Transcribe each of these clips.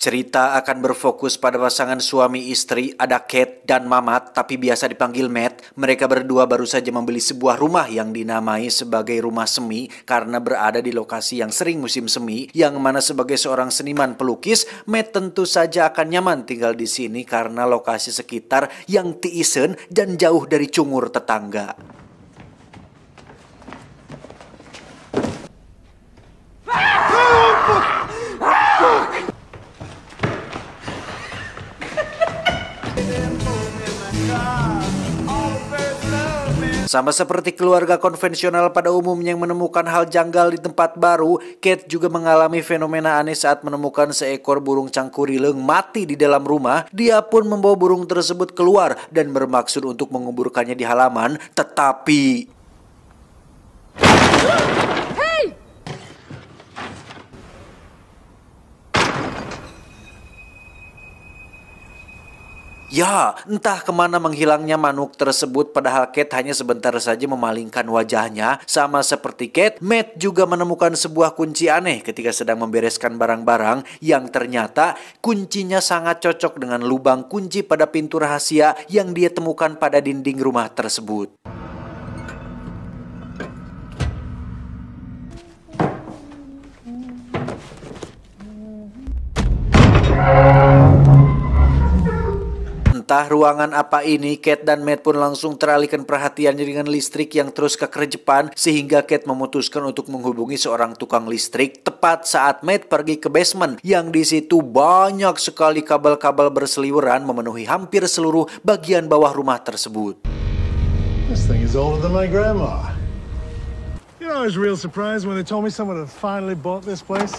Cerita akan berfokus pada pasangan suami istri, ada Kate dan Mamat, tapi biasa dipanggil Matt. Mereka berdua baru saja membeli sebuah rumah yang dinamai sebagai rumah semi karena berada di lokasi yang sering musim semi, yang mana sebagai seorang seniman pelukis, Matt tentu saja akan nyaman tinggal di sini karena lokasi sekitar yang tiisen dan jauh dari cungur tetangga. Sama seperti keluarga konvensional pada umumnya yang menemukan hal janggal di tempat baru, Kate juga mengalami fenomena aneh saat menemukan seekor burung cangkurileng mati di dalam rumah. Dia pun membawa burung tersebut keluar dan bermaksud untuk menguburkannya di halaman, tetapi ya, entah kemana menghilangnya manuk tersebut, padahal Kate hanya sebentar saja memalingkan wajahnya. Sama seperti Kate, Matt juga menemukan sebuah kunci aneh ketika sedang membereskan barang-barang yang ternyata kuncinya sangat cocok dengan lubang kunci pada pintu rahasia yang dia temukan pada dinding rumah tersebut. Entah ruangan apa ini, Kate dan Matt pun langsung teralihkan perhatiannya dengan listrik yang terus kekerjepan, sehingga Kate memutuskan untuk menghubungi seorang tukang listrik tepat saat Matt pergi ke basement, yang di situ banyak sekali kabel-kabel berseliweran memenuhi hampir seluruh bagian bawah rumah tersebut. This thing is older than my grandma. You know, I was real surprised when they told me someone had finally bought this place.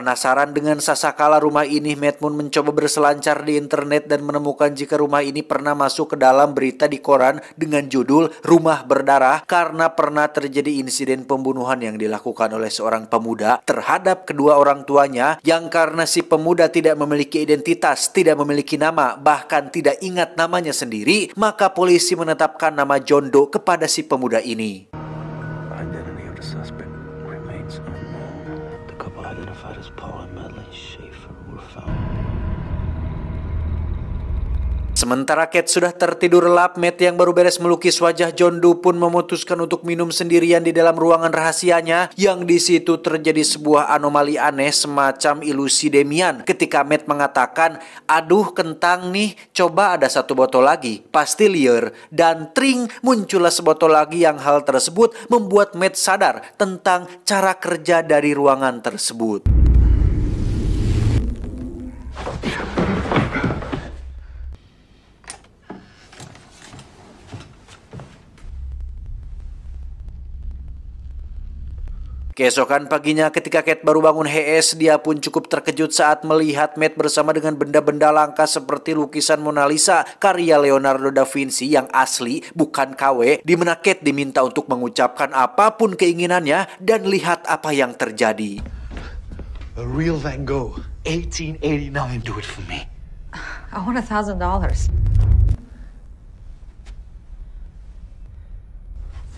Penasaran dengan sasakala rumah ini, Matt pun mencoba berselancar di internet dan menemukan jika rumah ini pernah masuk ke dalam berita di koran dengan judul Rumah Berdarah karena pernah terjadi insiden pembunuhan yang dilakukan oleh seorang pemuda terhadap kedua orang tuanya, yang karena si pemuda tidak memiliki identitas, tidak memiliki nama, bahkan tidak ingat namanya sendiri, maka polisi menetapkan nama John Doe kepada si pemuda ini. Identity of the suspect remains unknown. The couple identified as Paul and Madeleine Schaefer were found. Sementara Kate sudah tertidur lelap, Matt yang baru beres melukis wajah John Doe pun memutuskan untuk minum sendirian di dalam ruangan rahasianya, yang di situ terjadi sebuah anomali aneh semacam ilusi Demian ketika Matt mengatakan, "Aduh kentang nih, coba ada satu botol lagi, pasti liar." Dan tring, muncullah sebotol lagi, yang hal tersebut membuat Matt sadar tentang cara kerja dari ruangan tersebut. Keesokan paginya ketika Kate baru bangun HS, dia pun cukup terkejut saat melihat Matt bersama dengan benda-benda langka seperti lukisan Mona Lisa karya Leonardo da Vinci yang asli, bukan KW, di mana Kate diminta untuk mengucapkan apapun keinginannya dan lihat apa yang terjadi. A real Van Gogh, 1889. Do it for me. I want $1,000. Is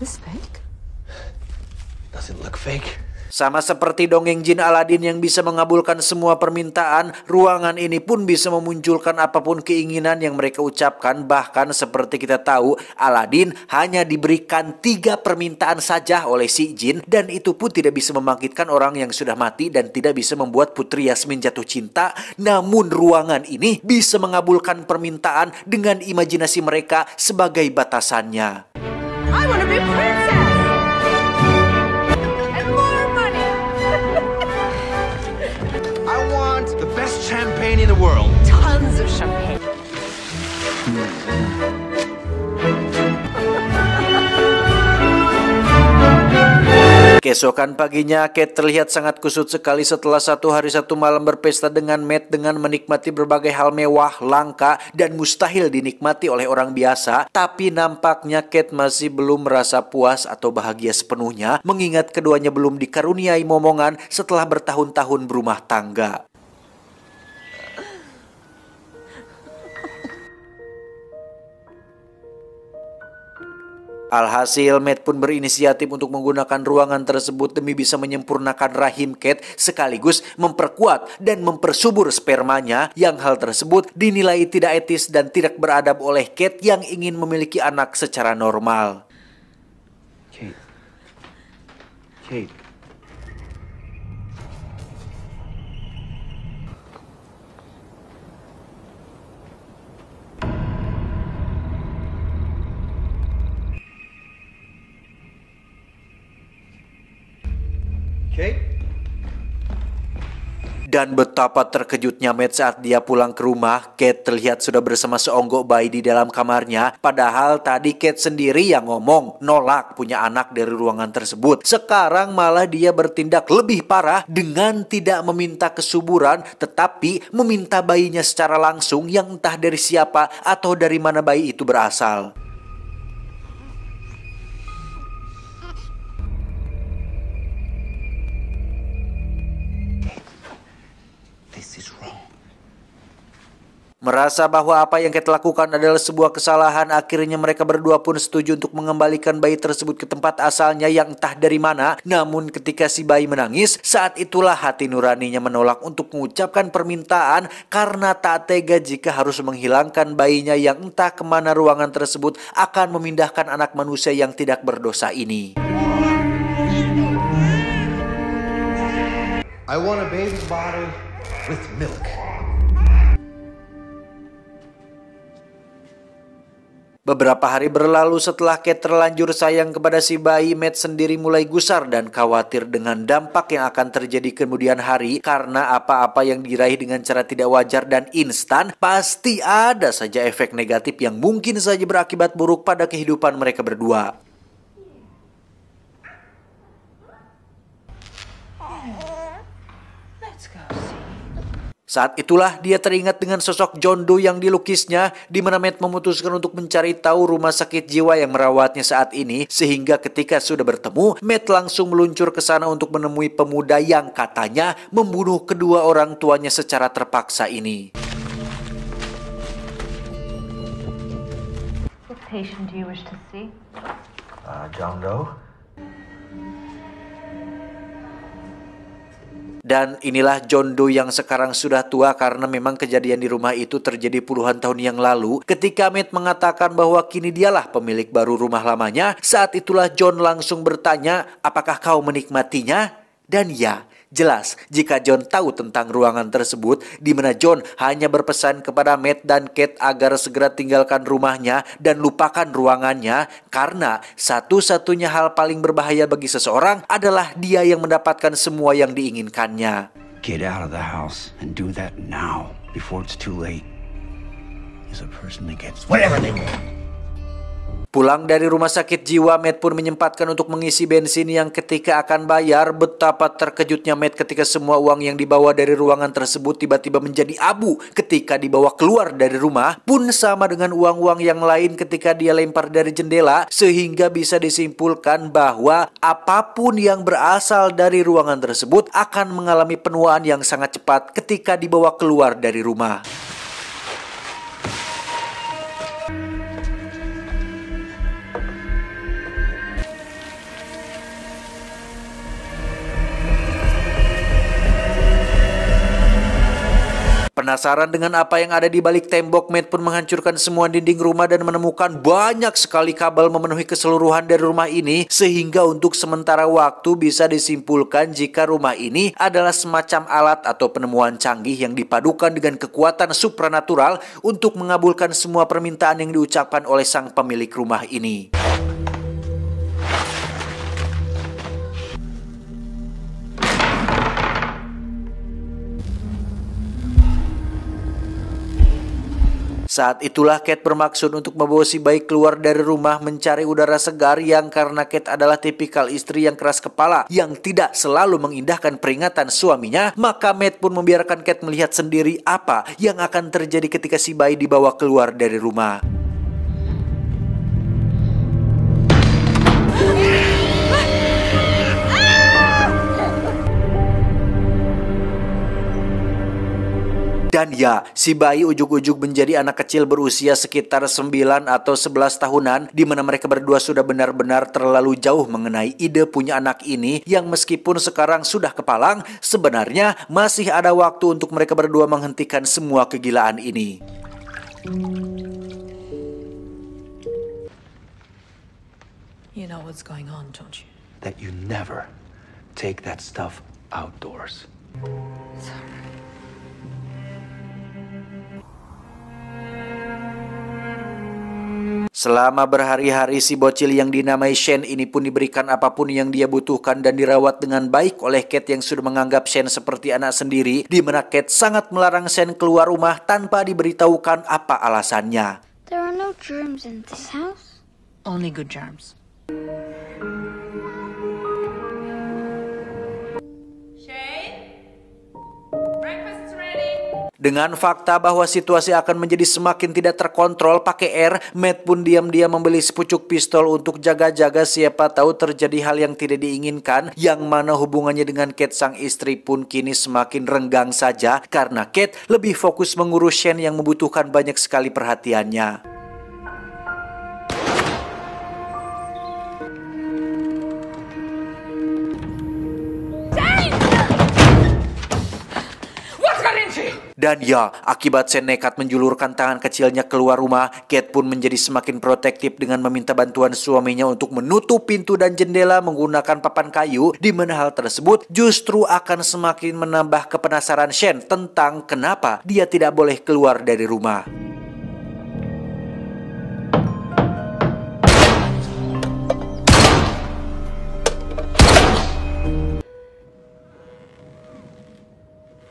this fake? Does it look fake? Sama seperti dongeng jin Aladin yang bisa mengabulkan semua permintaan, ruangan ini pun bisa memunculkan apapun keinginan yang mereka ucapkan. Bahkan seperti kita tahu, Aladin hanya diberikan 3 permintaan saja oleh si jin, dan itu pun tidak bisa membangkitkan orang yang sudah mati dan tidak bisa membuat Putri Yasmin jatuh cinta. Namun ruangan ini bisa mengabulkan permintaan dengan imajinasi mereka sebagai batasannya. I want to be princess! And more money! I want the best champagne in the world. Tons of champagne. Keesokan paginya, Kate terlihat sangat kusut sekali setelah 1 hari 1 malam berpesta dengan Matt dengan menikmati berbagai hal mewah, langka, dan mustahil dinikmati oleh orang biasa. Tapi nampaknya Kate masih belum merasa puas atau bahagia sepenuhnya, mengingat keduanya belum dikaruniai momongan setelah bertahun-tahun berumah tangga. Alhasil, Matt pun berinisiatif untuk menggunakan ruangan tersebut demi bisa menyempurnakan rahim Kate sekaligus memperkuat dan mempersubur spermanya yang hal tersebut dinilai tidak etis dan tidak beradab oleh Kate yang ingin memiliki anak secara normal. Kate. Kate. Kate? Dan betapa terkejutnya Matt saat dia pulang ke rumah. Kate terlihat sudah bersama seonggok bayi di dalam kamarnya. Padahal tadi Kate sendiri yang ngomong nolak punya anak dari ruangan tersebut. Sekarang malah dia bertindak lebih parah dengan tidak meminta kesuburan, tetapi meminta bayinya secara langsung yang entah dari siapa atau dari mana bayi itu berasal. Merasa bahwa apa yang Kate lakukan adalah sebuah kesalahan, akhirnya mereka berdua pun setuju untuk mengembalikan bayi tersebut ke tempat asalnya yang entah dari mana. Namun ketika si bayi menangis, saat itulah hati nuraninya menolak untuk mengucapkan permintaan karena tak tega jika harus menghilangkan bayinya yang entah kemana ruangan tersebut akan memindahkan anak manusia yang tidak berdosa ini. I want a baby bottle with milk. Beberapa hari berlalu setelah Kate terlanjur sayang kepada si bayi, Matt sendiri mulai gusar dan khawatir dengan dampak yang akan terjadi kemudian hari karena apa-apa yang diraih dengan cara tidak wajar dan instan pasti ada saja efek negatif yang mungkin saja berakibat buruk pada kehidupan mereka berdua. Saat itulah dia teringat dengan sosok John Doe yang dilukisnya, di mana Matt memutuskan untuk mencari tahu rumah sakit jiwa yang merawatnya saat ini, sehingga ketika sudah bertemu, Matt langsung meluncur ke sana untuk menemui pemuda yang katanya membunuh kedua orang tuanya secara terpaksa ini. What patient do you wish to see? John Doe? Dan inilah John Doe yang sekarang sudah tua karena memang kejadian di rumah itu terjadi puluhan tahun yang lalu. Ketika Matt mengatakan bahwa kini dialah pemilik baru rumah lamanya, saat itulah John langsung bertanya, apakah kau menikmatinya? Dan ya, jelas jika John tahu tentang ruangan tersebut, di mana John hanya berpesan kepada Matt dan Kate agar segera tinggalkan rumahnya dan lupakan ruangannya, karena satu-satunya hal paling berbahaya bagi seseorang adalah dia yang mendapatkan semua yang diinginkannya. Get out of the house and do that now before it's too late. Is a person that gets whatever they want. Pulang dari rumah sakit jiwa, Matt pun menyempatkan untuk mengisi bensin yang ketika akan bayar, betapa terkejutnya Matt ketika semua uang yang dibawa dari ruangan tersebut tiba-tiba menjadi abu ketika dibawa keluar dari rumah, pun sama dengan uang-uang yang lain ketika dia lempar dari jendela, sehingga bisa disimpulkan bahwa apapun yang berasal dari ruangan tersebut akan mengalami penuaan yang sangat cepat ketika dibawa keluar dari rumah. Penasaran dengan apa yang ada di balik tembok, Matt pun menghancurkan semua dinding rumah dan menemukan banyak sekali kabel memenuhi keseluruhan dari rumah ini, sehingga untuk sementara waktu bisa disimpulkan jika rumah ini adalah semacam alat atau penemuan canggih yang dipadukan dengan kekuatan supranatural untuk mengabulkan semua permintaan yang diucapkan oleh sang pemilik rumah ini. Saat itulah Kate bermaksud untuk membawa si bayi keluar dari rumah mencari udara segar, yang karena Kate adalah tipikal istri yang keras kepala yang tidak selalu mengindahkan peringatan suaminya, maka Matt pun membiarkan Kate melihat sendiri apa yang akan terjadi ketika si bayi dibawa keluar dari rumah. Dan ya, si bayi ujug-ujug menjadi anak kecil berusia sekitar 9 atau 11 tahunan, di mana mereka berdua sudah benar-benar terlalu jauh mengenai ide punya anak ini, yang meskipun sekarang sudah kepalang, sebenarnya masih ada waktu untuk mereka berdua menghentikan semua kegilaan ini. You know what's going on, don't you? That you never take that stuff outdoors. Selama berhari-hari si bocil yang dinamai Shane ini pun diberikan apapun yang dia butuhkan dan dirawat dengan baik oleh Kate yang sudah menganggap Shane seperti anak sendiri, di mana Kate sangat melarang Shane keluar rumah tanpa diberitahukan apa alasannya. There are no germs in this house. Only good germs. Dengan fakta bahwa situasi akan menjadi semakin tidak terkontrol pakai air, Matt pun diam-diam membeli sepucuk pistol untuk jaga-jaga siapa tahu terjadi hal yang tidak diinginkan, yang mana hubungannya dengan Kate sang istri pun kini semakin renggang saja karena Kate lebih fokus mengurus Shane yang membutuhkan banyak sekali perhatiannya. Dan ya, akibat Shane nekat menjulurkan tangan kecilnya keluar rumah, Kate pun menjadi semakin protektif dengan meminta bantuan suaminya untuk menutup pintu dan jendela menggunakan papan kayu, di mana hal tersebut justru akan semakin menambah kepenasaran Shane tentang kenapa dia tidak boleh keluar dari rumah.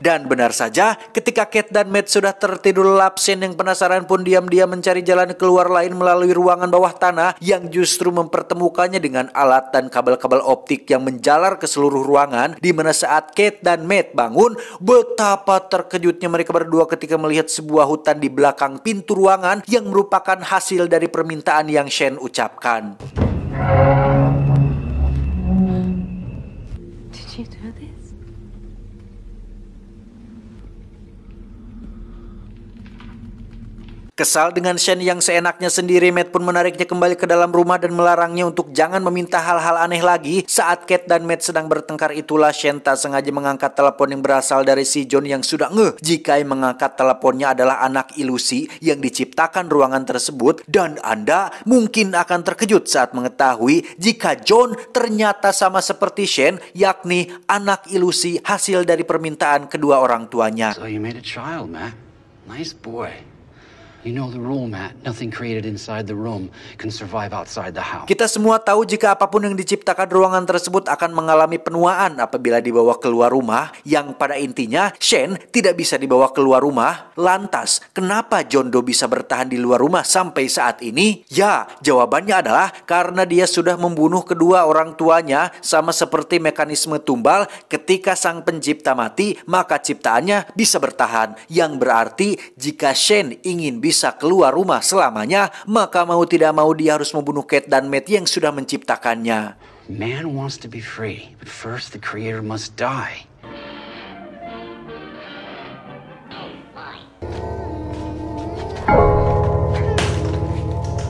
Dan benar saja, ketika Kate dan Matt sudah tertidur lelap, Shane yang penasaran pun diam-diam mencari jalan keluar lain melalui ruangan bawah tanah yang justru mempertemukannya dengan alat dan kabel-kabel optik yang menjalar ke seluruh ruangan, di mana saat Kate dan Matt bangun, betapa terkejutnya mereka berdua ketika melihat sebuah hutan di belakang pintu ruangan yang merupakan hasil dari permintaan yang Shane ucapkan. Did you do this? Kesal dengan Shane yang seenaknya sendiri, Matt pun menariknya kembali ke dalam rumah dan melarangnya untuk jangan meminta hal-hal aneh lagi. Saat Kate dan Matt sedang bertengkar itulah Shane tak sengaja mengangkat telepon yang berasal dari si John yang sudah ngeh jika yang mengangkat teleponnya adalah anak ilusi yang diciptakan ruangan tersebut. Dan Anda mungkin akan terkejut saat mengetahui jika John ternyata sama seperti Shane, yakni anak ilusi hasil dari permintaan kedua orang tuanya. So you made a child, Matt. Nice boy. You know the rule, Matt. Nothing created inside the room can survive outside the house. Kita semua tahu jika apapun yang diciptakan ruangan tersebut akan mengalami penuaan apabila dibawa keluar rumah, yang pada intinya Shane tidak bisa dibawa keluar rumah. Lantas, kenapa John Doe bisa bertahan di luar rumah sampai saat ini? Ya, jawabannya adalah karena dia sudah membunuh kedua orang tuanya, sama seperti mekanisme tumbal. Ketika sang pencipta mati, maka ciptaannya bisa bertahan. Yang berarti jika Shane ingin bisa keluar rumah selamanya, maka mau tidak mau dia harus membunuh Kate dan Matt yang sudah menciptakannya. Man wants to be free, but first the creator must die.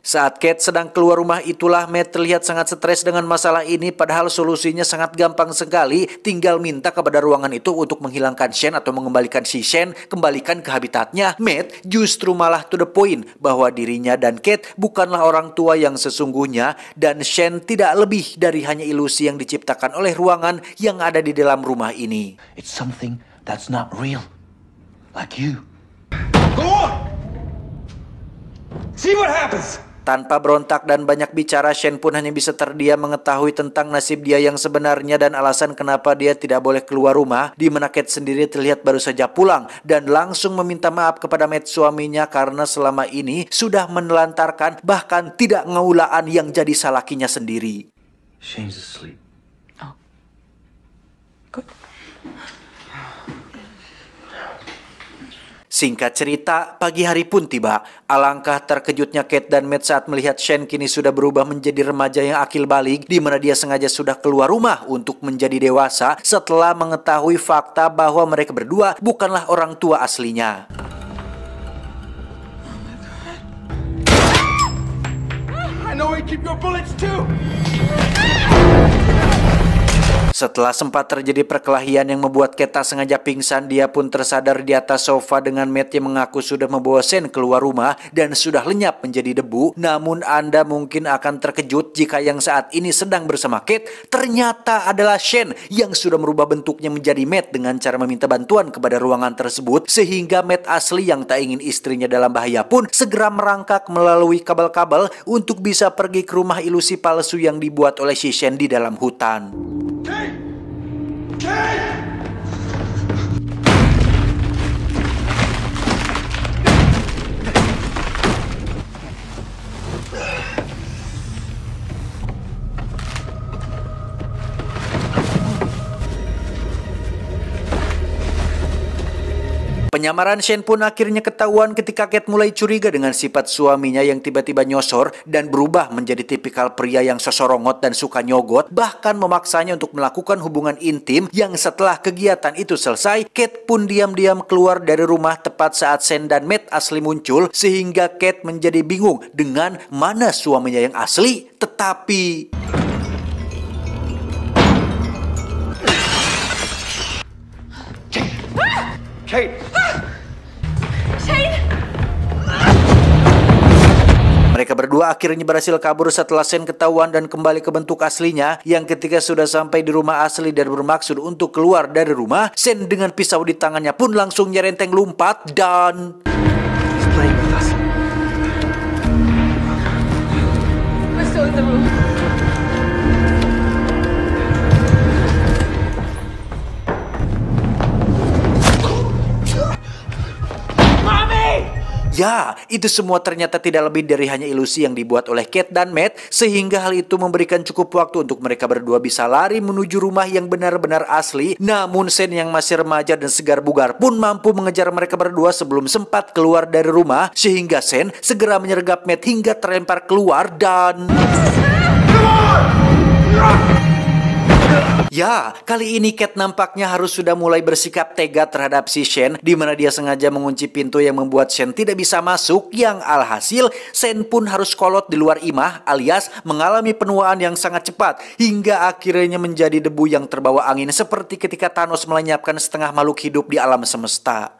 Saat Kate sedang keluar rumah itulah Matt terlihat sangat stres dengan masalah ini, padahal solusinya sangat gampang sekali, tinggal minta kepada ruangan itu untuk menghilangkan Shane atau mengembalikan si Shane kembalikan ke habitatnya. Matt justru malah to the point bahwa dirinya dan Kate bukanlah orang tua yang sesungguhnya, dan Shane tidak lebih dari hanya ilusi yang diciptakan oleh ruangan yang ada di dalam rumah ini. It's something that's not real. Like you. Go on! See what happens! Tanpa berontak dan banyak bicara, Shane pun hanya bisa terdiam mengetahui tentang nasib dia yang sebenarnya dan alasan kenapa dia tidak boleh keluar rumah, di mana Kate sendiri terlihat baru saja pulang dan langsung meminta maaf kepada Matt suaminya karena selama ini sudah menelantarkan bahkan tidak ngaulaan yang jadi salakinya sendiri. Shane's asleep. Oh. Good. Singkat cerita, pagi hari pun tiba. Alangkah terkejutnya Kate dan Matt saat melihat Shane kini sudah berubah menjadi remaja yang akil balik, di mana dia sengaja sudah keluar rumah untuk menjadi dewasa setelah mengetahui fakta bahwa mereka berdua bukanlah orang tua aslinya. I know where you keep your bullets too. Setelah sempat terjadi perkelahian yang membuat Kate tak sengaja pingsan, dia pun tersadar di atas sofa dengan Matt yang mengaku sudah membawa Shane keluar rumah dan sudah lenyap menjadi debu. Namun Anda mungkin akan terkejut jika yang saat ini sedang bersama Kate ternyata adalah Shane yang sudah merubah bentuknya menjadi Matt dengan cara meminta bantuan kepada ruangan tersebut, sehingga Matt asli yang tak ingin istrinya dalam bahaya pun segera merangkak melalui kabel-kabel untuk bisa pergi ke rumah ilusi palsu yang dibuat oleh si Shane di dalam hutan. Penyamaran Shane pun akhirnya ketahuan ketika Kate mulai curiga dengan sifat suaminya yang tiba-tiba nyosor dan berubah menjadi tipikal pria yang sosorongot dan suka nyogot, bahkan memaksanya untuk melakukan hubungan intim yang setelah kegiatan itu selesai, Kate pun diam-diam keluar dari rumah tepat saat Shane dan Matt asli muncul, sehingga Kate menjadi bingung dengan mana suaminya yang asli, tetapi... Kate! Mereka berdua akhirnya berhasil kabur setelah Shane ketahuan dan kembali ke bentuk aslinya, yang ketika sudah sampai di rumah asli dan bermaksud untuk keluar dari rumah, Shane dengan pisau di tangannya pun langsung nyerenteng lompat dan... He's playing with us. We're still in the room. Ya, itu semua ternyata tidak lebih dari hanya ilusi yang dibuat oleh Kate dan Matt, sehingga hal itu memberikan cukup waktu untuk mereka berdua bisa lari menuju rumah yang benar-benar asli. Namun Shane yang masih remaja dan segar bugar pun mampu mengejar mereka berdua sebelum sempat keluar dari rumah, sehingga Shane segera menyergap Matt hingga terlempar keluar dan... Ya, kali ini Kate nampaknya harus sudah mulai bersikap tega terhadap si Shane, di mana dia sengaja mengunci pintu yang membuat Shane tidak bisa masuk, yang alhasil Shane pun harus kolot di luar imah alias mengalami penuaan yang sangat cepat hingga akhirnya menjadi debu yang terbawa angin seperti ketika Thanos melenyapkan setengah makhluk hidup di alam semesta.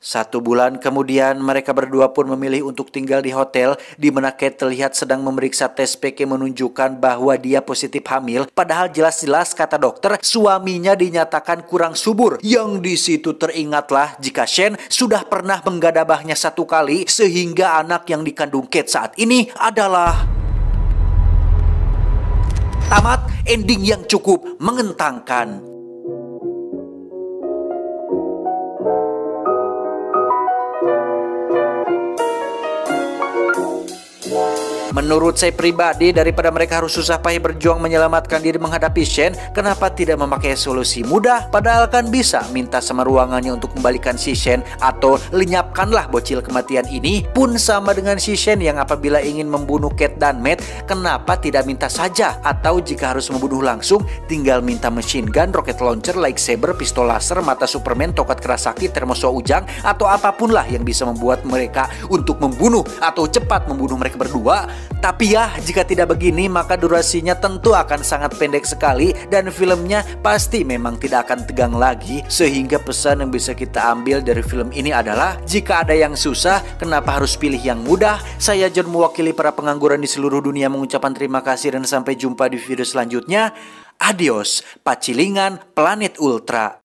1 bulan kemudian, mereka berdua pun memilih untuk tinggal di hotel, di mana Kate terlihat sedang memeriksa tes PK menunjukkan bahwa dia positif hamil. Padahal jelas-jelas kata dokter, suaminya dinyatakan kurang subur. Yang di situ teringatlah jika Shane sudah pernah menggadabahnya 1 kali, sehingga anak yang dikandung Kate saat ini adalah... Tamat, ending yang cukup menggentangkan. Menurut saya pribadi, daripada mereka harus susah payah berjuang menyelamatkan diri menghadapi Shane, kenapa tidak memakai solusi mudah? Padahal kan bisa minta sama ruangannya untuk kembalikan si Shane atau lenyapkanlah bocil kematian ini. Pun sama dengan si Shane yang apabila ingin membunuh Kate dan Matt, kenapa tidak minta saja? Atau jika harus membunuh langsung, tinggal minta machine gun, rocket launcher, lightsaber, pistol laser, mata Superman, tongkat kerasakti, termosua ujang, atau apapun lah yang bisa membuat mereka untuk membunuh atau cepat membunuh mereka berdua. Tapi ya, jika tidak begini maka durasinya tentu akan sangat pendek sekali dan filmnya pasti memang tidak akan tegang lagi. Sehingga pesan yang bisa kita ambil dari film ini adalah, jika ada yang susah, kenapa harus pilih yang mudah? Saya John, mewakili para pengangguran di seluruh dunia, mengucapkan terima kasih dan sampai jumpa di video selanjutnya. Adios, Pacilingan Planet Ultra.